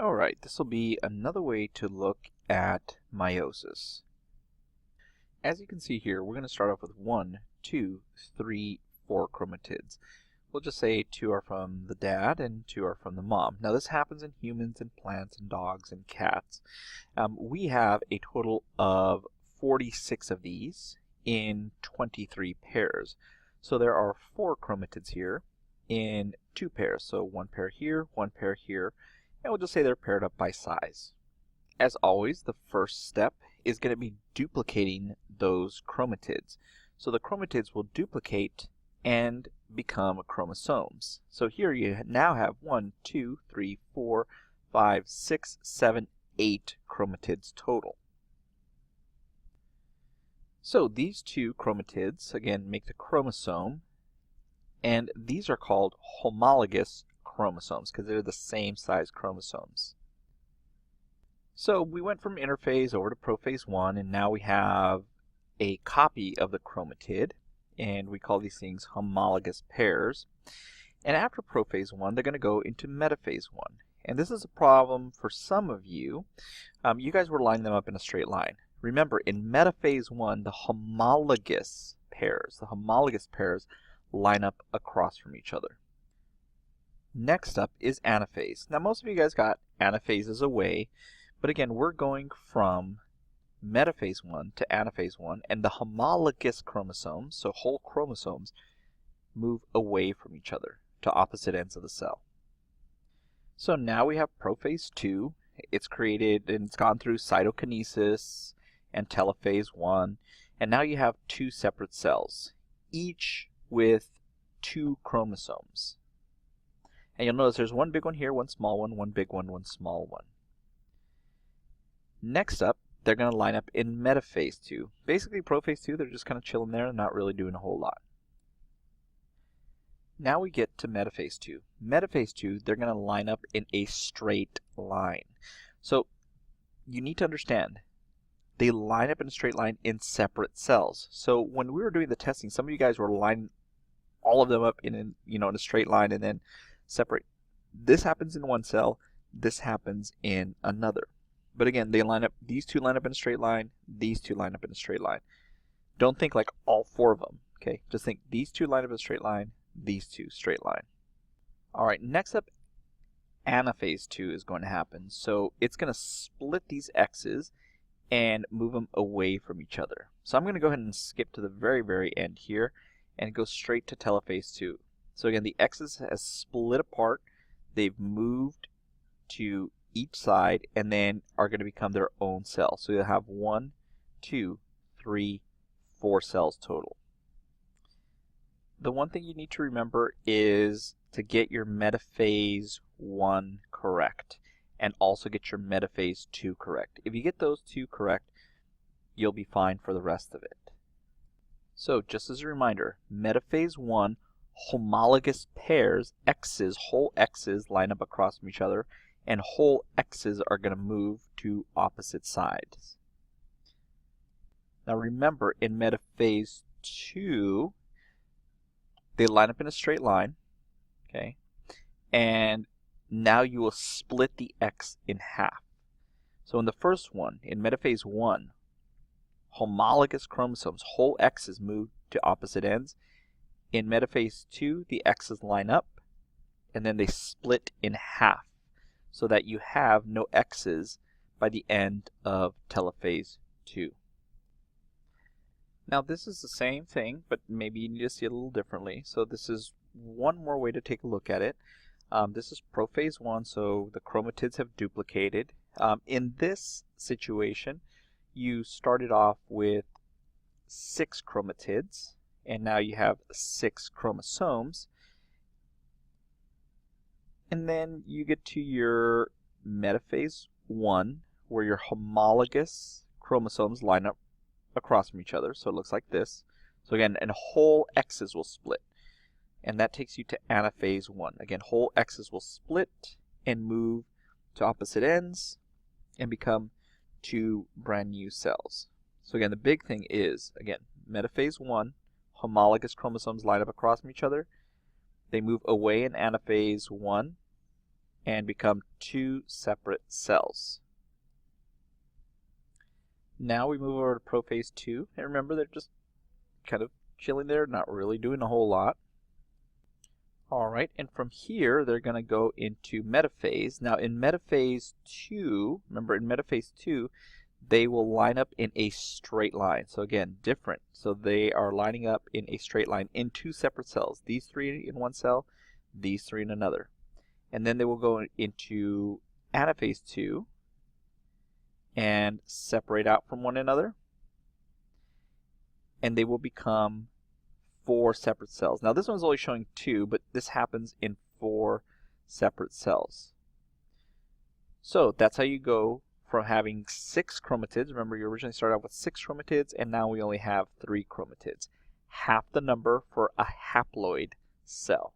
Alright, this will be another way to look at meiosis. As you can see here, we're going to start off with 1, 2, 3, 4 chromatids. We'll just say 2 are from the dad and 2 are from the mom. Now this happens in humans and plants and dogs and cats. We have a total of 46 of these in 23 pairs. So there are 4 chromatids here in 2 pairs. So 1 pair here, 1 pair here, and we'll just say they're paired up by size. As always, the first step is going to be duplicating those chromatids. So the chromatids will duplicate and become chromosomes. So here you now have 1, 2, 3, 4, 5, 6, 7, 8 chromatids total. So these 2 chromatids, again, make the chromosome, and these are called homologous chromosomes because they're the same size chromosomes. So we went from interphase over to prophase 1, and now we have a copy of the chromatid, and we call these things homologous pairs. And after prophase 1, they're going to go into metaphase 1. And this is a problem for some of you. You guys were lining them up in a straight line. Remember, in metaphase 1, the homologous pairs line up across from each other. Next up is anaphase. Now most of you guys got anaphases away, but again, we're going from metaphase 1 to anaphase 1, and the homologous chromosomes, so whole chromosomes, move away from each other to opposite ends of the cell. So now we have prophase 2. It's created and it's gone through cytokinesis and telophase 1, and now you have 2 separate cells, each with 2 chromosomes. And you'll notice there's one big one here, one small one big one small one. Next up, they're going to line up in metaphase 2. Basically, prophase 2, they're just kind of chilling there and not really doing a whole lot. Now we get to metaphase 2. Metaphase 2, they're going to line up in a straight line. So you need to understand, they line up in a straight line in separate cells. So when we were doing the testing, some of you guys were lining all of them up in a straight line and then separate. This happens in one cell, this happens in another. But again, they line up, these 2 line up in a straight line, these 2 line up in a straight line. Don't think like all 4 of them, okay? Just think these 2 line up in a straight line, these 2 straight line. Alright, next up, anaphase 2 is going to happen. So it's going to split these X's and move them away from each other. So I'm going to go ahead and skip to the very, very end here and go straight to telophase 2. So again, the X's has split apart, they've moved to each side, and then are going to become their own cell. So you'll have 1, 2, 3, 4 cells total. The one thing you need to remember is to get your metaphase 1 correct, and also get your metaphase 2 correct. If you get those 2 correct, you'll be fine for the rest of it. So just as a reminder, metaphase 1, homologous pairs, X's, whole X's line up across from each other, and whole X's are going to move to opposite sides. Now remember, in metaphase 2, they line up in a straight line, okay? And now you will split the X in half. So in the first one, in metaphase 1, homologous chromosomes, whole X's move to opposite ends. In metaphase 2, the X's line up, and then they split in half, so that you have no X's by the end of telophase 2. Now this is the same thing, but maybe you need to see it a little differently. So this is one more way to take a look at it. This is prophase 1, so the chromatids have duplicated. In this situation, you started off with 6 chromatids, and now you have 6 chromosomes. And then you get to your metaphase 1, where your homologous chromosomes line up across from each other. So it looks like this. So again, and whole X's will split. And that takes you to anaphase 1. Again, whole X's will split and move to opposite ends and become 2 brand new cells. So again, the big thing is, again, metaphase 1, homologous chromosomes line up across from each other. They move away in anaphase 1, and become two separate cells. Now we move over to Prophase 2, and remember they're just kind of chilling there, not really doing a whole lot. Alright, and from here they're going to go into Metaphase. Now in Metaphase 2, remember in Metaphase 2, they will line up in a straight line. So again, different. So they are lining up in a straight line in two separate cells. These three in one cell, these three in another. And then they will go into Anaphase 2 and separate out from one another. And they will become four separate cells. Now this one's only showing two, but this happens in four separate cells. So that's how you go from having 6 chromatids. Remember, you originally started out with 6 chromatids, and now we only have 3 chromatids. Half the number for a haploid cell.